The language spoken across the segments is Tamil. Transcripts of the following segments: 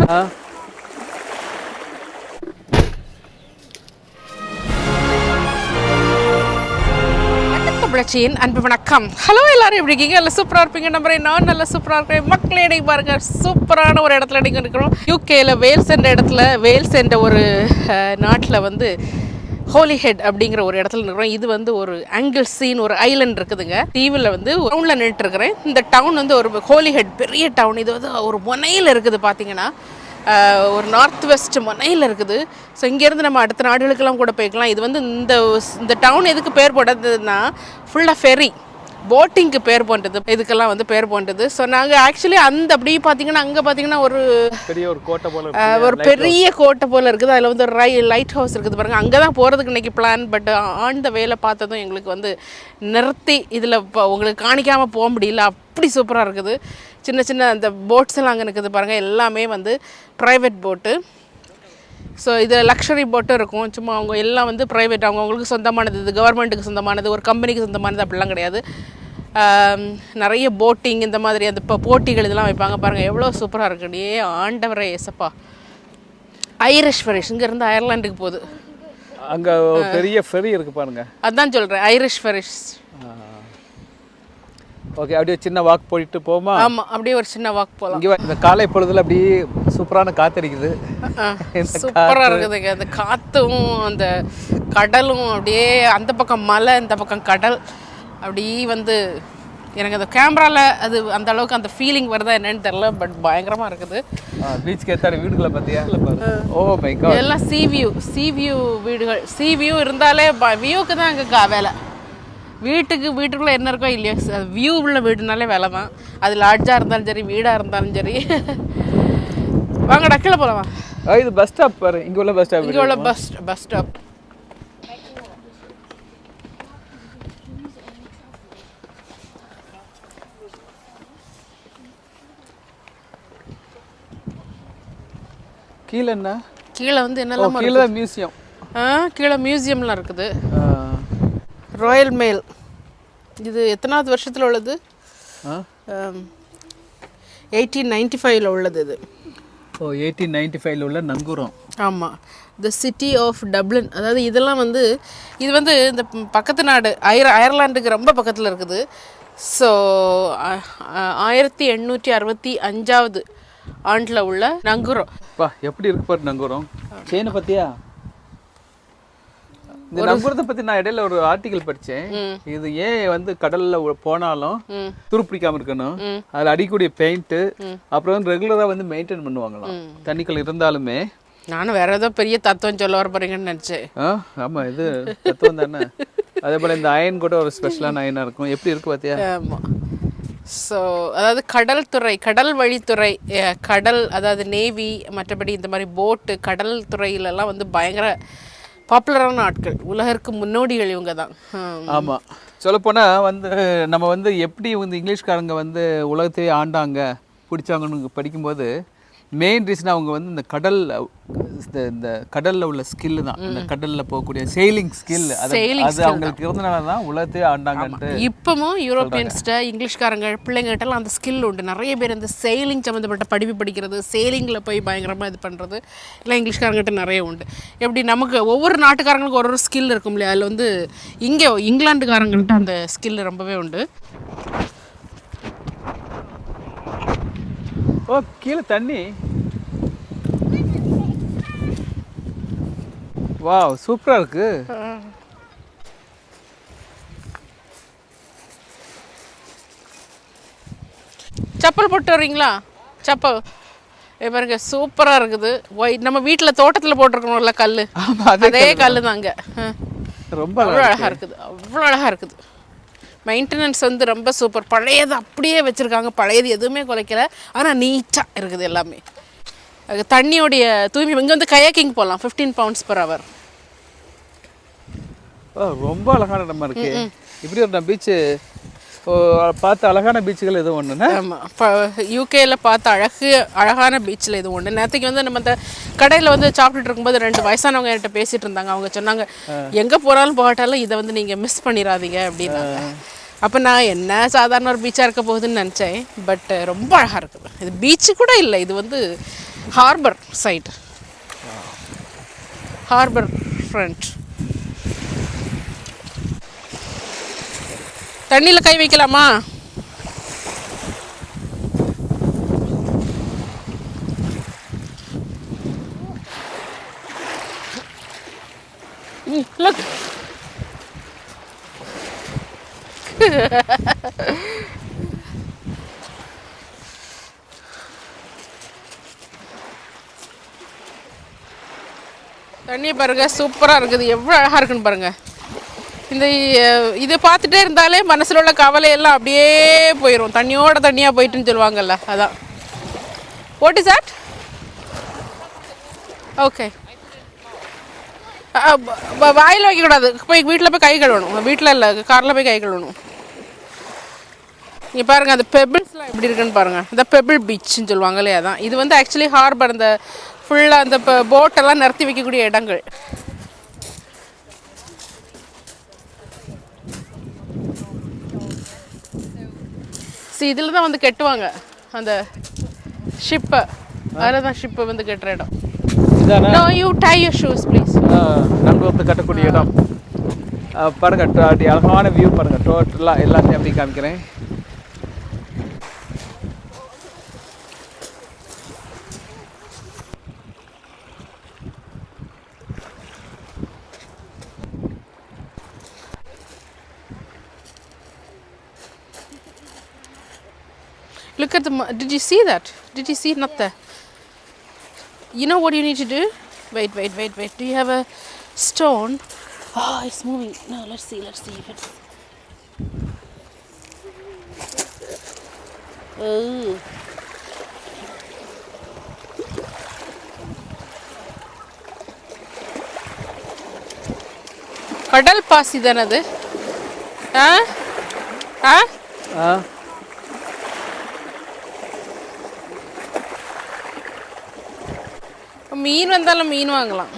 புரட்சியின் அன்பு வணக்கம். ஹலோ, எல்லாரும் எப்படி இருக்கீங்க? எல்லாம் சூப்பராக இருப்பீங்க நம்புறேன். நான் நல்லா சூப்பராக இருக்கிறேன். மக்களே இடையே பாருங்க, சூப்பரான ஒரு இடத்துல இடையே இருக்கிறோம். யூகேல வேல்ஸ் என்ற இடத்துல, வேல்ஸ் என்ற ஒரு நாட்டில் வந்து ஹோலிஹெட் அப்படிங்கிற ஒரு இடத்துல இருக்கிறோம். இது வந்து ஒரு ஆங்கிள்ஸின்னு ஒரு ஐலண்ட் இருக்குதுங்க. தீவில் வந்து டவுனில் நின்றுட்டு இருக்கிறேன். இந்த டவுன் வந்து ஒரு ஹோலிஹெட் பெரிய டவுன். இது வந்து ஒரு முனையில் இருக்குது. பார்த்தீங்கன்னா ஒரு நார்த் வெஸ்ட் முனையில் இருக்குது. ஸோ இங்கேருந்து நம்ம அடுத்த நாடுகளுக்கெல்லாம் கூட போய்க்கலாம். இது வந்து இந்த டவுன் எதுக்கு பேர் போட்டதுன்னா ஃபுல்லாக ஃபெரி போட்டிங்க்கு பேர் போன்றது, இதுக்கெல்லாம் வந்து பேர் போன்றது. ஸோ நாங்கள் ஆக்சுவலி அந்த அப்படி பார்த்தீங்கன்னா அங்கே பார்த்தீங்கன்னா ஒரு பெரிய கோட்டை போல் பெரிய கோட்டை போல் இருக்குது. அதில் வந்து லைட் ஹவுஸ் இருக்குது பாருங்கள். அங்கே தான் போகிறதுக்கு இன்றைக்கி பிளான். பட் ஆன் த வேலை பார்த்ததும் எங்களுக்கு வந்து நிறுத்தி இதில் இப்போ உங்களுக்கு காணிக்காமல் போக முடியல. அப்படி சூப்பராக இருக்குது. சின்ன சின்ன அந்த போட்ஸ் எல்லாம் அங்கே இருக்குது பாருங்கள். எல்லாமே வந்து ப்ரைவேட் போட்டு. ஸோ இதில் லக்ஸரி போட்டும் இருக்கும். சும்மா அவங்க எல்லாம் வந்து ப்ரைவேட், அவங்களுக்கு சொந்தமானது, இது கவர்மெண்ட்டுக்கு சொந்தமானது, ஒரு கம்பெனிக்கு சொந்தமானது அப்படிலாம் கிடையாது. நிறைய போட்டிங் இந்த மாதிரி அந்த இப்போ போட்டிகள் இதெல்லாம் வைப்பாங்க பாருங்கள். எவ்வளோ சூப்பராக இருக்குது. ஆண்டவரே ஏசப்பா. ஐரிஷ் ஃபெரிஷ் இங்கேருந்து அயர்லாண்டுக்கு போகுது. அங்கே பெரிய ஃபெரி இருக்குது பாருங்கள். அதுதான் சொல்கிறேன், ஐரிஷ் ஃபெரிஷ். ஓகே, அப்படியே சின்ன வாக் போயிட்டு போமா? ஆமாம், அப்படியே ஒரு சின்ன வாக் போகலாம். இங்கே இந்த காலை பொழுதுல அப்படியே சூப்பரான காற்றடிக்குது. சூப்பராக இருக்குதுங்க. அந்த காற்றும் அந்த கடலும், அப்படியே அந்த பக்கம் மலை இந்த பக்கம் கடல். அப்படி வந்து எனக்கு அந்த கேமராவில் அது அந்த அளவுக்கு அந்த ஃபீலிங் வருதா என்னன்னு தெரில. பட் பயங்கரமாக இருக்குது. பீச்சுக்கு ஏற்ற வீடுகளை பார்த்தியா? ஓ மை காட், எல்லாம் சீ வியூ வீடுகள். சீ வியூ இருந்தாலே வியூக்கு தான் அங்கே வேலை. வீட்டுக்குள்ளே என்ன இருக்கோ இல்லையோ, வியூ உள்ள வீடுனாலே வேலை தான். அது லாட்ஜாக இருந்தாலும் சரி, வீடாக இருந்தாலும் சரி. வாங்க டக்கில் போகலாம். இது பஸ் ஸ்டாப் பாரு. இங்கே உள்ள பஸ் ஸ்டாப், இங்கே உள்ள பஸ் ஸ்டாப். கீழே என்ன? கீழே வந்து என்னெல்லாம் கீழே மியூசியம். கீழே மியூசியம்லாம் இருக்குது. Royal mail. இது எத்தனாவது வருஷத்தில் உள்ளது? 1895 உள்ளது இது. 1895 உள்ள நங்கூரம். ஆமாம், த சிட்டி ஆஃப் டப்ளின். அதாவது இதெல்லாம் வந்து இது வந்து இந்த பக்கத்து நாடு அயர்லாண்டுக்கு ரொம்ப பக்கத்தில் இருக்குது. ஸோ 1865 ஆண்டில் உள்ள நங்கூரம். எப்படி இருக்கு பாரு நங்கூரம். செயினை பற்றியா? இந்த நங்கூரத்தை பற்றி நான் இடையில ஒரு ஆர்டிகல் படித்தேன். இது ஏன் வந்து கடலில் போனாலும் துருப்பிடிக்காமல் இருக்கணும், அதில் அடிக்கக்கூடிய பெயிண்ட்டு, அப்புறம் ரெகுலராக வந்து மெயின்டைன் பண்ணுவாங்களாம் தண்ணிகள் இருந்தாலுமே. நானும் வேற ஏதோ பெரிய தத்துவம் சொல்ல வர போறீங்கன்னு நினச்சேன். ஆமாம், இது தத்துவம் தானே. அதே போல் இந்த அயன் கூட ஒரு ஸ்பெஷலான அயனாக இருக்கும். எப்படி இருக்கு பார்த்தியா? ஆமாம். ஸோ அதாவது கடல் வழித்துறை, கடல், அதாவது நேவி, மற்றபடி இந்த மாதிரி போட்டு கடல் துறையிலலாம் வந்து பயங்கர பாப்புலரான ஆட்கள், உலகிற்கு முன்னோடிகள் இவங்க தான். ஆமாம், சொல்லப்போனால் வந்து நம்ம வந்து எப்படி வந்து இங்கிலீஷ்காரங்க வந்து உலகத்தையே ஆண்டாங்க பிடிச்சாங்கன்னு படிக்கும்போது மெயின் ரீசன் அவங்க வந்து இந்த கடலில் உள்ள ஸ்கில் தான். இந்த கடலில் போகக்கூடிய செயிலிங் ஸ்கில், அது அவங்களுக்கு இருந்தனால தான் உலகத்தையே ஆண்டாங்கன்ட்டு. இப்போவும் யூரோப்பியன்ஸ்ட இங்கிலீஷ்காரங்க பிள்ளைங்கள்ட்டலாம் அந்த ஸ்கில் உண்டு. நிறைய பேர் இந்த செயிலிங் சம்மந்தப்பட்ட படிப்பு படிக்கிறது, செயிலிங்கில் போய் பயங்கரமாக இது பண்ணுறது எல்லாம் இங்கிலீஷ்காரங்கிட்ட நிறைய உண்டு. எப்படி நமக்கு ஒவ்வொரு நாட்டுக்காரங்களுக்கும் ஒரு ஸ்கில் இருக்கும் இல்லையா? அதில் வந்து இங்கே இங்கிலாந்துக்காரங்கள்ட்ட அந்த ஸ்கில் ரொம்பவே உண்டு. ஓ, கீழே தண்ணி. வாவ், சூப்பராக இருக்கு. செப்பல் போட்டு வர்றீங்களா? செப்பல் பாருங்க, சூப்பராக இருக்குது. நம்ம வீட்டில் தோட்டத்தில் போட்டிருக்கணும்ல கல், அதே கல் தான் அங்கே. ரொம்ப அழகாக இருக்குது, அவ்வளோ அழகாக இருக்குது. மெயின்டெனன்ஸ் வந்து ரொம்ப சூப்பர். பழையது அப்படியே வச்சுருக்காங்க, பழையது எதுவுமே குலைக்கல. ஆனால் நீட்டாக இருக்குது எல்லாமே. அது தண்ணியோடைய தூய்மை. இங்கே வந்து கயாக்கிங் போகலாம், 15 pounds per hour. ரொம்ப அழகான இடமா இருக்கு. இப்படி ஒரு பீச்சு பார்த்து அழகான பீச்சுகள் எதுவும் ஒன்றுண்ணா? ஆமாம், இப்போ யூகேயில் பார்த்த அழகான பீச்சில் இது ஒன்று. நேற்றுக்கு வந்து நம்ம இந்த கடையில் வந்து சாப்பிட்டுட்டு இருக்கும்போது 2 வயசானவங்க என்கிட்ட பேசிகிட்டு இருந்தாங்க. அவங்க சொன்னாங்க, எங்கே போனாலும் போகட்டாலும் இதை வந்து நீங்கள் மிஸ் பண்ணிடாதீங்க அப்படின்னாங்க. அப்போ நான் என்ன சாதாரண ஒரு பீச்சாக இருக்க போகுதுன்னு நினச்சேன். பட் ரொம்ப அழகாக இருக்குது. இது பீச்சு கூட இல்லை, இது வந்து ஹார்பர் சைடு, ஹார்பர் ஃப்ரண்ட். தண்ணியில் கை வைக்கலாமா? Look. தண்ணி பாருங்க, சூப்பராக இருக்குது. எவ்வளோ அழகாக இருக்குன்னு பாருங்க. இந்த இதை பார்த்துட்டே இருந்தாலே மனசில் உள்ள கவலையெல்லாம் அப்படியே போயிடும். தண்ணியோட தண்ணியாக போயிட்டுன்னு சொல்லுவாங்கல்ல, அதான். What is that? ஓகே, வாயில் வைக்கக்கூடாது. போய் வீட்டில் போய் கை கழுவணும். வீட்டில் இல்லை, காரில் போய் கை கழுவணும். இங்கே பாருங்கள், அந்த பெபிள்ஸ்லாம் எப்படி இருக்குன்னு பாருங்கள். இந்த பெபிள் பீச்சுன்னு சொல்லுவாங்க இல்லையா, அதான். இது வந்து ஆக்சுவலி ஹார்பர், அந்த ஃபுல்லாக அந்த போட்டெல்லாம் நிறுத்தி வைக்கக்கூடிய இடங்கள். இதில் தான் வந்து கெட்டுவாங்க அந்த ஷிப்பை. அதில் தான் ஷிப்பை வந்து கெட்டுற இடம். No, you tie your shoes, please. நம்ம வந்து கட்டக்கூடிய இடம் பாருங்க. அழகான வியூ பாருங்க. டோட்டலாக எல்லாத்தையும் அப்படி காமிக்கிறேன். Look at the. Did you see that? Did you see nothing? You know what you need to do? Wait. Do you have a stone? Oh, it's moving. No, let's see if it's. Oh. கடல் பாசி தானே அது? மீன் வந்தாலும் மீன் வாங்கலாம்.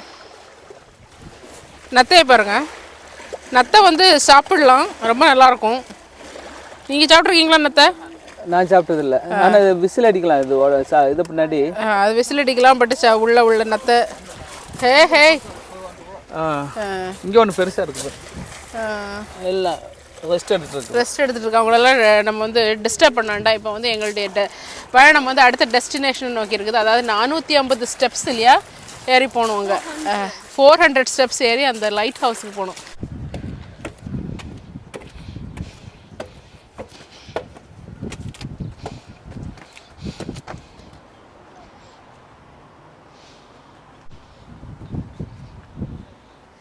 நத்தையை பாருங்க. நத்தை வந்து சாப்பிடலாம், ரொம்ப நல்லாயிருக்கும். நீங்கள் சாப்பிட்ருக்கீங்களா நத்தை? நான் சாப்பிட்டதில்லை. ஆனால் விசில் அடிக்கலாம். இது பின்னாடி அது விசில் அடிக்கலாம். பட் உள்ள நத்தை. ஹே இங்கே ஒன்று பெருசாக இருக்குது. எல்லாம் ரெஸ்ட் எடுத்துகிட்டு இருக்கோம். அவங்களெல்லாம் நம்ம வந்து டிஸ்டர்ப் பண்ண வேண்டாம். இப்போ வந்து எங்களுடைய பயணம் வந்து அடுத்த டெஸ்டினேஷன் நோக்கி இருக்குது. அதாவது 450 ஸ்டெப்ஸ் இல்லையா ஏறி போகணுங்க. 400 ஸ்டெப்ஸ் ஏறி அந்த லைட் ஹவுஸுக்கு போகணும்.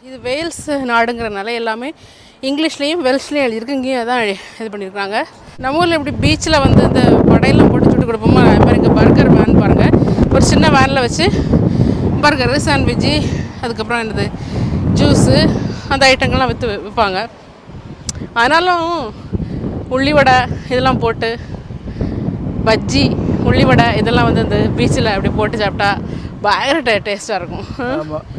இது வேல்ஸ் நாடுங்கிறனால எல்லாமே இங்கிலீஷ்லேயும் வெல்ஷ்லேயும் எழுதியிருக்கு. இங்கேயும் அதான் இது பண்ணியிருக்காங்க. நம்ம ஊரில் இப்படி பீச்சில் வந்து இந்த வடையெல்லாம் போட்டு சுட்டு கொடுப்போமா, அது மாதிரி இங்கே பர்கர் வேன் பாருங்கள். ஒரு சின்ன வேனில் வச்சு பர்கரு, சாண்ட்விட்ஜு, அதுக்கப்புறம் என்னது ஜூஸு, அந்த ஐட்டங்கள்லாம் விற்பாங்க. ஆனாலும் உள்ளி வடை இதெல்லாம் போட்டு, பஜ்ஜி, உள்ளி வடை இதெல்லாம் வந்து இந்த பீச்சில் அப்படி போட்டு சாப்பிட்டா பயங்கர டேஸ்ட்டாக இருக்கும்.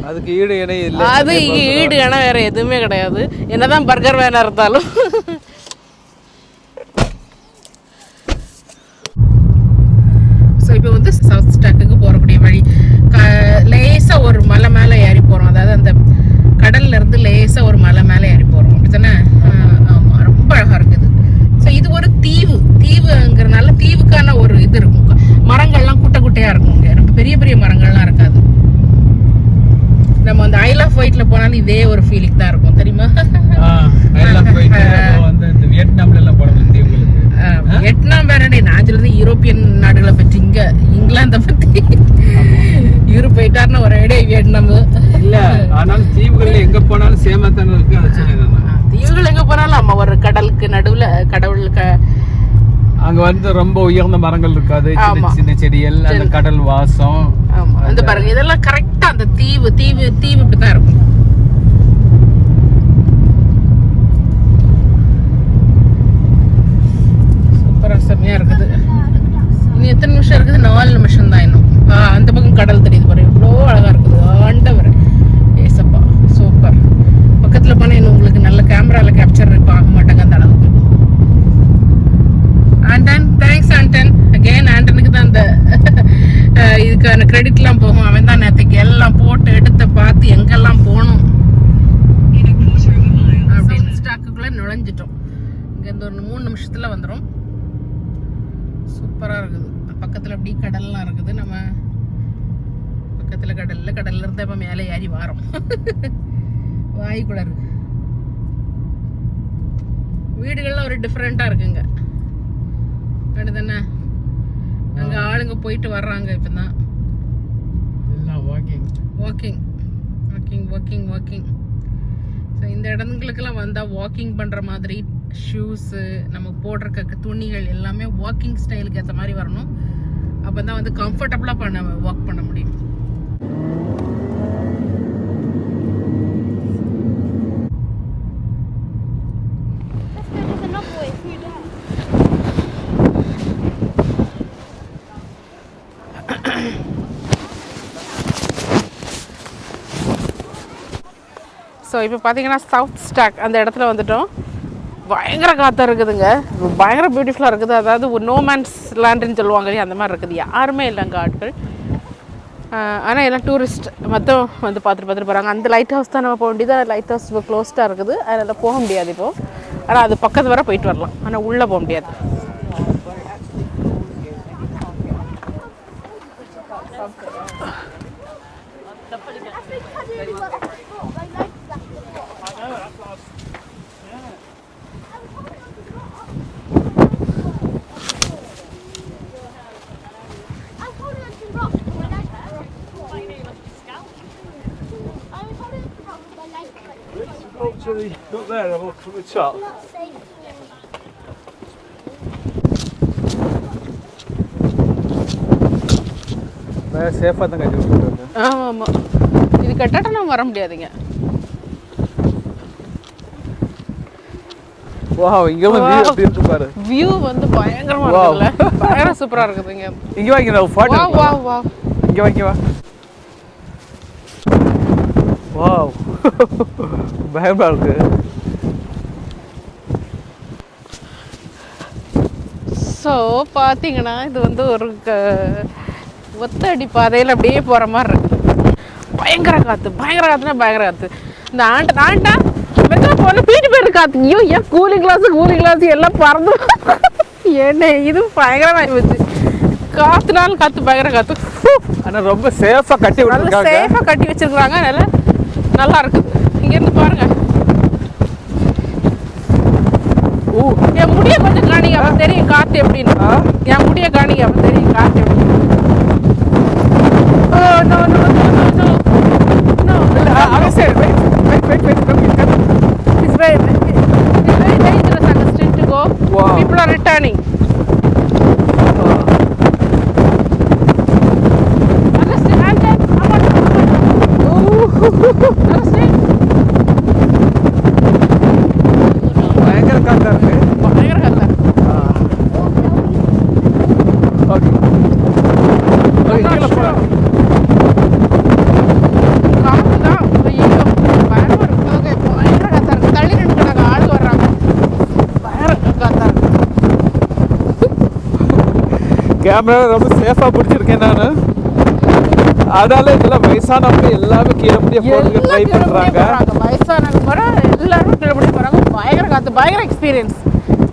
அதுக்கு ஈடு இணை இல்லை. அது ஈடு இணை வேறு எதுவுமே கிடையாது, என்னதான் பர்கர் வேனாக இருந்தாலும். ஸோ இப்போ வந்து சவுத் ஸ்டாக்குக்கு போகக்கூடிய வழி லேசாக ஒரு மலை மேலே ஏறி போகிறோம். அதாவது அந்த கடல்லேருந்து லேசாக ஒரு மலை மேலே ஏறி போகிறோம். அப்படி தானே? ஆமாம், ரொம்ப அழகாக இருக்குது. ஸோ இது ஒரு தீவுங்கிறனால தீவுக்கான ஒரு இது இருக்கும். மரங்கள்லாம் குட்டையாக இருக்கும். இங்கே ரொம்ப பெரிய பெரிய மரங்கள்லாம் இருக்காது. நம்ம அந்த ஐல் ஆஃப் ஒயிட்ல போனாலும் இதே ஒரு ஃபீலிங் தான் இருக்கும், தெரியுமா? வியட்நாம் வேற, நான் சொல்றது யூரோப்பியன் நாடுகளை பற்றி. இங்கிலாந்தை பற்றி. யூரோப் போயிட்டாருன்னா ஒரு ஐடியா வியட்நாம் இல்ல. ஆனால் தீவுகள் எங்க போனாலும் சேமா தானே இருக்கு. தீவுகள் எங்க போனாலும் ஆமா, ஒரு கடலுக்கு நடுவுல கடவுளுக்கு அங்க வந்து ரொம்ப உயர்ந்த மரங்கள் இருக்காது, சின்ன செடிகள், அந்த கடல் வாசம். ஆமா, அந்த பாருங்க, இதெல்லாம் கரெக்டா அந்த தீவு இப்படிதான் இருக்கும். சூப்பரா செம்மையா இருக்குது. இன்னும் எத்தனை நிமிஷம் இருக்குது? 4 நிமிஷம் தான் இன்னும். அந்த பக்கம் கடல் தெரியுது பாருங்க, இவ்வளோ அழகா இருக்குது. ஆண்டவர் ஏசப்பா, சூப்பர். பக்கத்துல போனா இன்னும் உங்களுக்கு நல்ல கேமரால கேப்சர் ஆக மாட்டாங்க அந்த அளவுக்கு. ஆண்டன், தேங்க்ஸ் ஆண்டன். அகெயின் ஆண்டனுக்கு தான் அந்த இதுக்கான கிரெடிட்லாம் போகும். அவன் தான் நேற்றுக்கு எல்லாம் போட்டு எடுத்து பார்த்து எங்கெல்லாம் போகணும் அப்படின்னு ஸ்டாக்குக்குள்ளே நுழைஞ்சிட்டோம். இங்கேருந்து ஒரு 3 நிமிஷத்தில் வந்துடும். சூப்பராக இருக்குது. பக்கத்தில் அப்படி கடல்லாம் இருக்குது. நம்ம பக்கத்தில் கடல்ல இருந்தால் இப்போ மேலே ஏறி வாரோம். வாய்க்குள்ள இருக்கு. வீடுகள்லாம் ஒரு டிஃப்ரெண்ட்டாக இருக்குங்க. தானே அங்கே ஆளுங்க போயிட்டு வர்றாங்க. இப்போ தான் வாக்கிங். ஸோ இந்த இடங்களுக்கெல்லாம் வந்தால் வாக்கிங் பண்ணுற மாதிரி ஷூஸு, நம்ம போடுறக்க துணிகள் எல்லாமே வாக்கிங் ஸ்டைலுக்கு ஏற்ற மாதிரி வரணும். அப்போ தான் வந்து கம்ஃபர்டபுளாக வாக் பண்ண முடியும். ஸோ இப்போ பார்த்தீங்கன்னா சவுத் ஸ்டாக் அந்த இடத்துல வந்துட்டோம். பயங்கர காற்றா இருக்குதுங்க. பயங்கர பியூட்டிஃபுல்லாக இருக்குது. அதாவது ஒரு நோமேன்ஸ் லேண்டுன்னு சொல்லுவாங்க இல்லையா, அந்த மாதிரி இருக்குது. யாருமே இல்லைங்க ஆட்கள். ஆனால் எல்லாம் டூரிஸ்ட் மொத்தம் வந்து பார்த்துட்டு போகிறாங்க. அந்த லைட் ஹவுஸ் தான் நம்ம போக வேண்டியது. லைட் ஹவுஸ் இப்போ க்ளோஸ்டாக இருக்குது. அதில் போக முடியாது இப்போது. ஆனால் அது பக்கத்து வர போயிட்டு வரலாம். ஆனால் உள்ளே போக முடியாது. Look there, I'll look from the top. சேஃபாக தான் கட்டி விட்டுருக்காங்க. ஆமாம், இது கட்டாட்டம் நம்ம வர முடியாதுங்க. வாவ், இங்க வந்து வியூ எப்படி இருக்கு பாரு. வியூ வந்து பயங்கரமா இருக்குல்ல. பயங்கர சூப்பரா இருக்குதுங்க. இங்க வாங்க, நான் போட்டோ. வாவ். இங்க வா. வாவ். பயமா இருக்கு. ஸோ பார்த்தீங்கன்னா இது வந்து ஒரு ஒத்தடி பாதையில் அப்படியே போகிற மாதிரி இருக்கு. பயங்கர காற்று. இந்த ஆண்டா மெதுவாக போன பீட்டு பேர் காற்று. ஐயோ, ஏன் கூலிங் கிளாஸ் எல்லாம் பறந்து என்ன இது பயங்கரமாக போச்சு. காற்று பயங்கர காற்று. ஆனால் ரொம்ப சேஃபாக கட்டி வச்சிருக்காங்க. நல்லா இருக்குது. இங்கேருந்து பாருங்க. என் முடிய கொஞ்சம் காணிங்க, அப்போ தெரியும் காற்று எப்படின்னு. என் முடிய காணிங்க, அப்போ தெரியும் காற்று எப்படி. It's very dangerous, Augustine, to go. Wow. People are returning. Augustine, I'm dead. Augustine. பயங்கர காத்தா இருக்கு. ஓகே. கீழே போலாம். காத்து தான் பயங்கர இருக்கு. பயங்கர காத்தா இருக்கு. தள்ளி நின்றுக்கிறாங்க, ஆள் வர்றாங்க. பயங்கர காத்தா இருக்கு. கேமரா ரொம்ப சேஃபா பிடிச்சிருக்கேன் நான். அதனால இதெல்லாம் வயசானவங்க எல்லாமே கீழே முடிய போறதுக்கு ட்ரை பண்றாங்க. வயசானவங்க கூட எல்லாரும் கீழே முடிய போறாங்க. பயங்கர காத்து, பயங்கர எக்ஸ்பீரியன்ஸ்.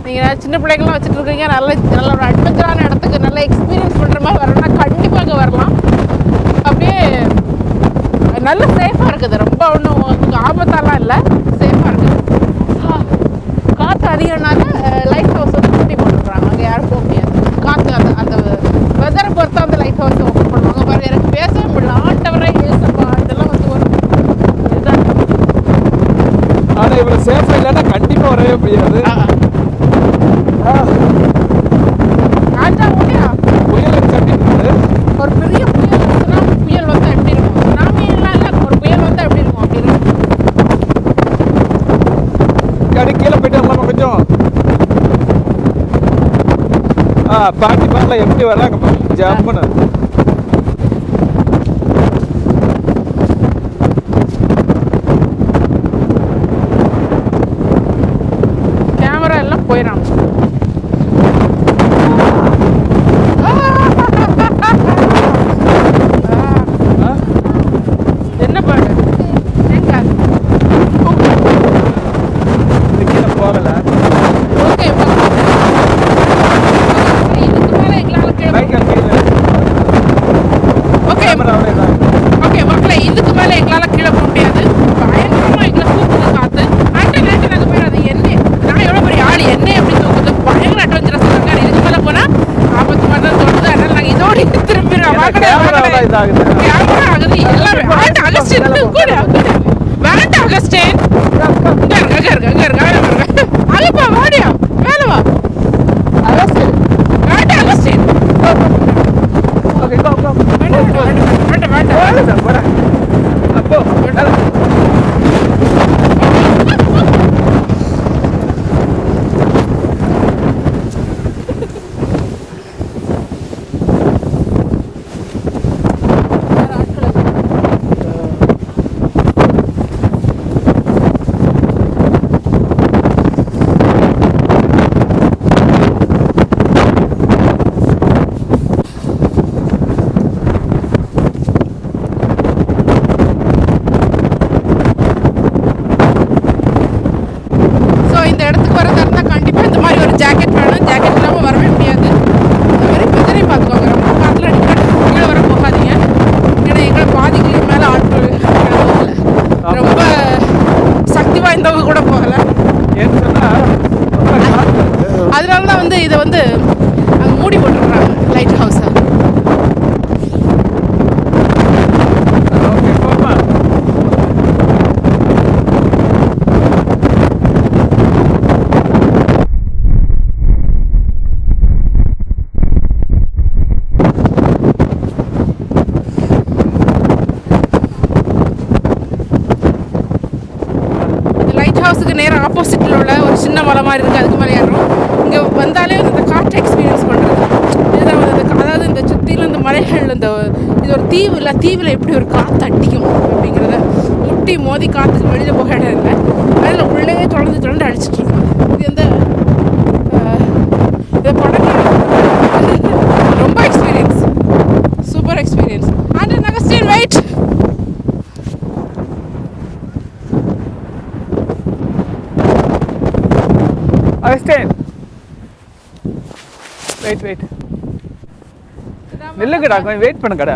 நீங்கள் சின்ன பிள்ளைங்களாம் வச்சுட்டு இருக்கீங்க, நல்ல ஒரு அட்வென்ச்சரான இடத்துக்கு நல்ல எக்ஸ்பீரியன்ஸ் பண்ணுற மாதிரி வரணும்னா கண்டிப்பாக அங்கே வரலாம். அப்படியே நல்ல சேஃபாக இருக்குது. ரொம்ப ஒன்றும் ஆபத்தாலாம் இல்லை, சேஃபாக இருக்குது. காற்று அதிகம்னால லைட் ஹவுஸ் வந்து மூடி போட்டுருக்குறாங்க. அங்கே யாரும் போக முடியாது. காற்று அந்த வெதரை பொறுத்து அந்த லைட் ஹவுஸ் ஓப்பன் பண்ணுவாங்க. பாருங்க, எனக்கு பேசவே முடியல. ஆண்டவரை ஏசப்பா, இதெல்லாம் வந்து ஒரு இதுதான். ஆனால் இவ்வளோ சேஃபாக இல்லைன்னா கண்டிப்பாக வரவே முடியாது. ஒரு பெரிய புயல் வந்தா எப்படி இருக்கும்? சுனாமி எல்லாம் இல்லை, ஒரு புயல் வந்தா எப்படி இருக்கும் அப்படின்னு. கீழே போயிட்டு வரலாமா கொஞ்சம்? பாட்டி பாட்டில் எப்படி வர்றாங்க ஜம்முன்னு. கேமரா எல்லாம் போயிடும். இதுக்கு மேலே எங்களால் கீழே போக முடியாது. பயங்கரமாக எங்களை தூக்குது காற்று. நாங்கள் போயிடாது. என்ன நான் எவ்வளோ பெரிய ஆள், என்ன எப்படி தூக்குது, பயங்கர அட்வென்ச்சரஸ் இருக்காங்க. இதுக்கு மேலே போனால் ஆபத்து மாதிரி தான் தோணுது. அதனால் நாங்கள் இதோட திரும்பிடுறோம். கேமரா ஆகுது எல்லாமே. வேண்டாம் அகஸ்டின் கூட வேண்டாம் அகஸ்டின் அங்கப்பா வாடியா மேலே வா அகஸ்டின் வேண்டாம் அகஸ்டின் அப்போ இதை வந்து அங்கே மூடி போட்டுருக்குறாங்க லைட் ஹவுஸை. லைட் ஹவுஸுக்கு நேரம் ஆப்போசிட்டில் உள்ள ஒரு சின்ன மலை மாதிரி இருக்குது. அதுக்கு மேலே ஏறுறோம். இங்கே வந்தாலே இந்த காற்று எக்ஸ்பீரியன்ஸ் பண்ணுறது இதுதான் வந்து அதாவது இந்த சுற்றிலும் இந்த மலைகள் இந்த இது ஒரு தீவு இல்லை, தீவில் எப்படி ஒரு காற்று அடிக்கும் அப்படிங்கிறத முட்டி மோதி காற்றுக்கு வெளியில் போக இடம் இல்லை. அதில் உள்ளே தொடர்ந்து அடிச்சிட்ருக்கோம். இது எந்த இதை படங்கள் ரொம்ப எக்ஸ்பீரியன்ஸ், சூப்பர் எக்ஸ்பீரியன்ஸ். அண்ட் நாங்கள் ஸ்டில் வெயிட். வெயிட் நில்லுங்கடா, கொஞ்சம் வெயிட் பண்ணுங்கடா.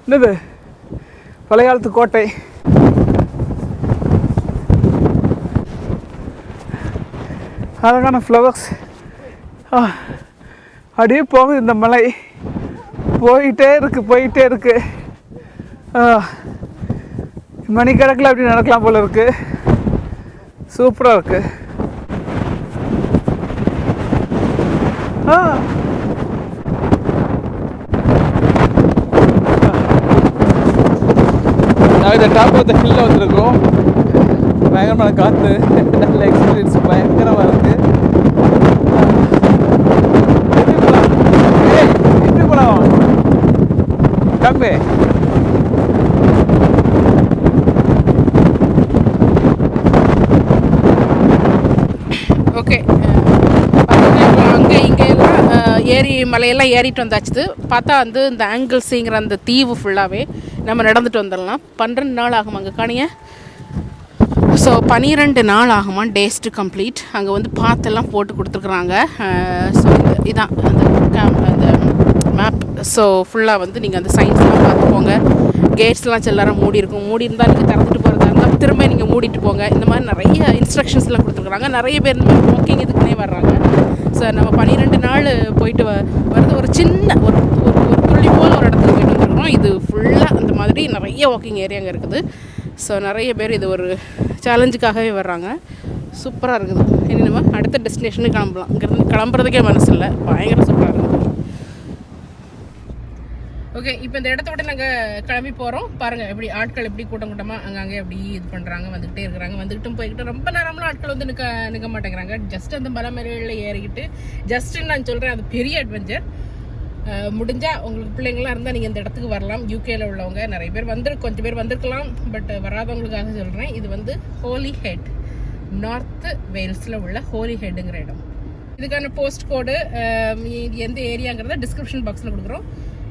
என்னது பழைய காலத்து கோட்டை. அழகான ஃப்ளவர்ஸ். அப்படியே போகுது இந்த மலை, போயிட்டே இருக்கு. மணிக்கணக்கில் அப்படி நடக்கலாம் போல இருக்கு. சூப்பராக இருக்கு. நாங்கள் இந்த டாப் ஆஃப் த ஹில்ல வந்துருக்கோம். பயங்கரமான காற்று, நல்ல எக்ஸ்பீரியன்ஸ், பயங்கரமாக இருக்கு. எப்படி போகலாம் கம்பி? ஓகே, அங்கே இங்கே எல்லாம் ஏரி மலையெல்லாம் ஏறிட்டு வந்தாச்சு. பார்த்தா வந்து இந்த ஆங்கிள்ஸிங்கிற அந்த தீவு ஃபுல்லாகவே நம்ம நடந்துட்டு வந்துடலாம். 12 நாள் ஆகும் அங்கே காணிங்க. ஸோ 12 நாள் ஆகுமா டேஸ் டு கம்ப்ளீட். அங்கே வந்து பாத்தெல்லாம் போட்டு கொடுத்துருக்குறாங்க. ஸோ இதான் அந்த மேப். ஸோ ஃபுல்லாக வந்து நீங்கள் அந்த சைன்ஸ்லாம் பார்த்துக்கோங்க. கேட்ஸ்லாம் எல்லாரும் மூடி இருக்கும். மூடி இருந்தால் நீங்கள் திறந்துட்டு போகிறதா இருந்தால் திரும்ப நீங்கள் மூடிட்டு போங்க. இந்த மாதிரி நிறைய இன்ஸ்ட்ரக்ஷன்ஸ்லாம் கொடுத்துருக்குறாங்க. நிறைய பேர் இந்த மாதிரி வாக்கிங் இதுக்குன்னே வர்றாங்க. ஸோ நம்ம 12 நாள் போயிட்டு வருது. ஒரு சின்ன ஒரு துள்ளி போல் ஒரு இடத்துக்கு போயிட்டு வந்துருக்கோம். இது ஃபுல்லாக அந்த மாதிரி நிறைய வாக்கிங் ஏரியாங்க இருக்குது. ஸோ நிறைய பேர் இது ஒரு சேலஞ்சுக்காகவே வர்றாங்க. சூப்பராக இருக்குது. இனி நம்ம அடுத்த டெஸ்டினேஷனுக்கு கிளம்பலாம். இங்கேருந்து கிளம்புறதுக்கே மனசு இல்லை, பயங்கர சூப்பராக இருக்குது. ஓகே, இப்போ இந்த இடத்த விட்டு நாங்கள் கிளம்பி போகிறோம். பாருங்கள் எப்படி ஆட்கள் எப்படி கூட்டமாக அங்கங்கே எப்படி இது பண்ணுறாங்க, வந்துக்கிட்டே இருக்கிறாங்க. வந்துக்கிட்டும் போய்கிட்டு ரொம்ப நேரம்லாம் ஆட்கள் வந்து நிற்க மாட்டேங்கிறாங்க. ஜஸ்ட் அந்த மலை மேலையில் ஏறிக்கிட்டு ஜஸ்ட்டுன்னு நான் சொல்கிறேன், அது பெரிய அட்வென்ச்சர். முடிஞ்சால் உங்களுக்கு பிள்ளைங்களாம் இருந்தால் நீங்கள் இந்த இடத்துக்கு வரலாம். யூகேயில் உள்ளவங்க நிறைய பேர் கொஞ்சம் பேர் வந்திருக்கலாம். பட் வராதவங்களுக்காக சொல்கிறேன். இது வந்து ஹோலிஹெட், நார்த்து வேல்ஸில் உள்ள ஹோலிஹெட்டுங்கிற இடம். இதுக்கான போஸ்ட் கோடு எந்த ஏரியாங்கிறத டிஸ்கிரிப்ஷன் பாக்ஸில் கொடுக்குறோம்.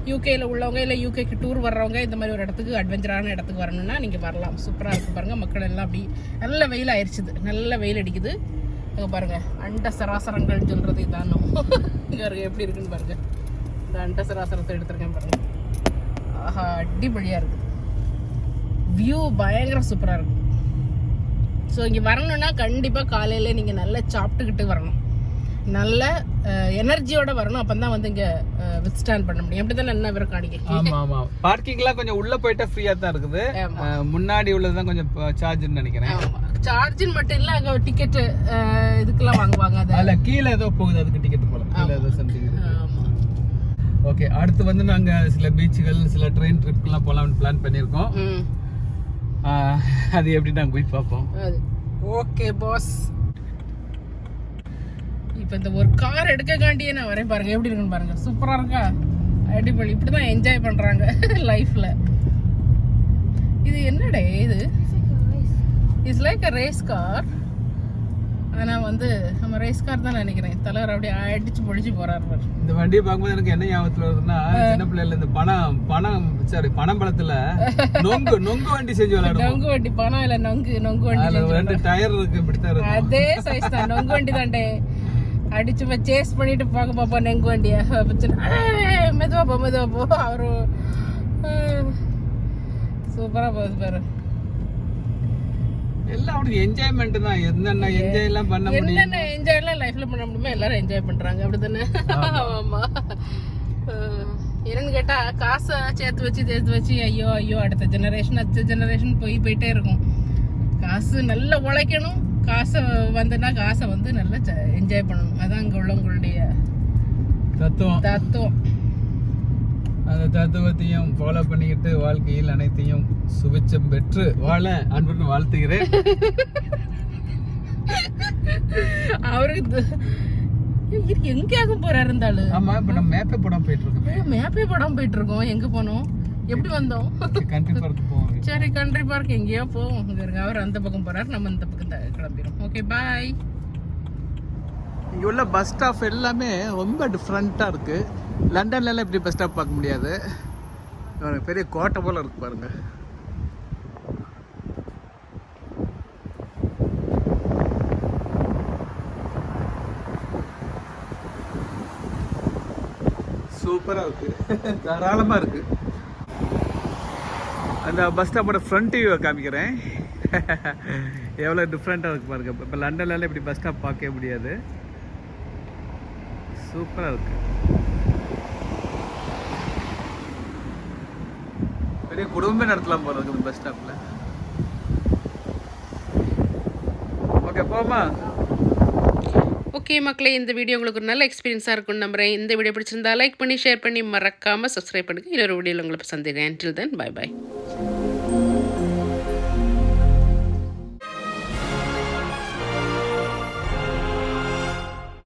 யூகேயில் உள்ளவங்க இல்லை யூகேக்கு டூர் வர்றவங்க இந்த மாதிரி ஒரு இடத்துக்கு அட்வென்ச்சரான இடத்துக்கு வரணும்னா நீங்கள் வரலாம். சூப்பராக இருக்குது பாருங்கள். மக்கள் எல்லாம் அப்படி நல்ல வெயில் ஆயிடுச்சுது, நல்ல வெயில் அடிக்குது. அங்கே பாருங்கள் அண்ட சராசரங்கள் சொல்கிறது இதானோ. இங்கே பாருங்க எப்படி இருக்குன்னு பாருங்கள். இந்த அண்ட சராசரத்தை எடுத்துருக்கேன் பாருங்கள். ஆஹா அடிப்பொழியாக இருக்குது. வியூ பயங்கர சூப்பராக இருக்கும். ஸோ இங்கே வரணுன்னா கண்டிப்பாக காலையில் நீங்கள் நல்லா சாப்பிட்டுக்கிட்டு வரணும், நல்ல எனர்ஜியோட வரணும். அப்போ தான் வந்து இங்கே வித்ஸ்டாண்ட் பண்ண முடியும். அப்படி தான் என்ன விவரம் காணிக்க. ஆமாம் ஆமாம். பார்க்கிங்லாம் கொஞ்சம் உள்ளே போயிட்டா ஃப்ரீயாக தான் இருக்குது. முன்னாடி உள்ளது தான் கொஞ்சம் சார்ஜ்னு நினைக்கிறேன். சார்ஜின்னு மட்டும் இல்லை, அங்கே டிக்கெட்டு இதுக்கெல்லாம் வாங்குவாங்க. அதில் கீழே ஏதோ போகுது, அதுக்கு டிக்கெட் போகலாம். கீழே ஏதோ சம்திங். ஓகே, அடுத்து வந்து நாங்கள் சில பீச்சுகள் சில ட்ரெயின் ட்ரிப்லாம் போகலாம்னு பிளான் பண்ணியிருக்கோம். அது எப்படி நாங்கள் போய் பார்ப்போம். Okay boss. இப்போ இந்த ஒரு கார் எடுக்கக்காண்டியே நான் வரேன் பாருங்க, எப்படி இருக்குன்னு பாருங்க. சூப்பராக இருக்கா, அடிப்பொலி. இப்படி தான் என்ஜாய் பண்ணுறாங்க லைஃப்பில். இது என்னடே இது? It's like a race car. ஆனால் வந்து நம்ம ரேஸ் கார் தான் நினைக்கிறேன். தலைவர் அப்படியே அடிச்சு பொழிச்சு போறாரு. இந்த வண்டியை பார்க்கும்போது எனக்கு என்ன ஞாபகத்தில் வருதுன்னா, சின்ன பிள்ளைல இந்த பணம் பழத்துல நொங்கு வண்டி செஞ்சு விளையாடுவோம். நொங்கு வண்டி, பணம் இல்ல நொங்கு வண்டி. 2 டயர் இருக்கு, இப்படித்தான் இருக்கும். அதே சைஸ் தான் நொங்கு வண்டி தாண்டே. அடிச்சு சேஸ் பண்ணிட்டு பார்க்க பாப்பா நொங்கு வண்டிய. மெதுவா போ. அவரு சூப்பரா போகுது பாரு. எல்லாம் அப்படி என்ஜாய்மெண்ட் தான். என்னென்ன என்ஜாய் எல்லாம் பண்ண முடியும், என்னென்ன என்ஜாய் எல்லாம் லைஃப்ல பண்ண முடியுமோ எல்லாரும் என்ஜாய் பண்றாங்க, அப்படிதானே? ஆமா. என்னன்னு கேட்டா காசை சேர்த்து வச்சு ஐயோ அடுத்த ஜெனரேஷன் போயிட்டே இருக்கும். காசு நல்லா உழைக்கணும். காசை காசை வந்து நல்லா என்ஜாய் பண்ணணும். அதான் அங்க உள்ளவங்களுடைய தத்துவம். அந்த தத்துவத்தையும் ஃபாலோ பண்ணிக்கிட்டு வாழ்க்கையில் அனைத்தையும் சுபிச்சம் பெற்று வாழ அன்புன்னு வாழ்த்துகிறேன். அவருக்கு எங்கேயாக போறாரு இருந்தாலும். ஆமா, இப்ப நம்ம மேப்பே போடாம போயிட்டு இருக்கோம். எங்க போனோம், எப்படி வந்தோம்? கண்ட்ரி பார்க் போவோம். சரி, கண்ட்ரி பார்க் எங்கேயோ போவோம். அவர் அந்த பக்கம் போறாரு, நம்ம இந்த பக்கம் கிளம்பிடும். Okay bye. இங்கே உள்ள பஸ் ஸ்டாப் எல்லாமே ரொம்ப டிஃப்ரெண்ட்டாக இருக்குது. லண்டன்லலாம் இப்படி பஸ் ஸ்டாப் பார்க்க முடியாது. பெரிய கோட்டை போல் இருக்குது பாருங்க. சூப்பராக இருக்குது, தாராளமாக இருக்குது. அந்த பஸ் ஸ்டாப்போட ஃப்ரண்ட் வியூவை காமிக்கிறேன். எவ்வளோ டிஃப்ரெண்ட்டாக இருக்குது பாருங்க. இப்போ லண்டன்லலாம் இப்படி பஸ் ஸ்டாப் பார்க்கவே முடியாது. சூப்பராக இருக்குது. பெரிய குடும்பமே நடத்தலாம் போல இருக்கு பஸ் ஸ்டாப்பில். ஓகே போமா. ஓகே மக்களே, இந்த வீடியோ உங்களுக்கு ஒரு நல்ல எக்ஸ்பீரியன்ஸாக இருக்கும்னு நம்புகிறேன். இந்த வீடியோ பிடிச்சிருந்தா லைக் பண்ணி ஷேர் பண்ணி மறக்காமல் சப்ஸ்கிரைப் பண்ணுங்கள். இன்னொரு வீடியோவில் உங்களை சந்திக்கிறேன். Until then, bye bye.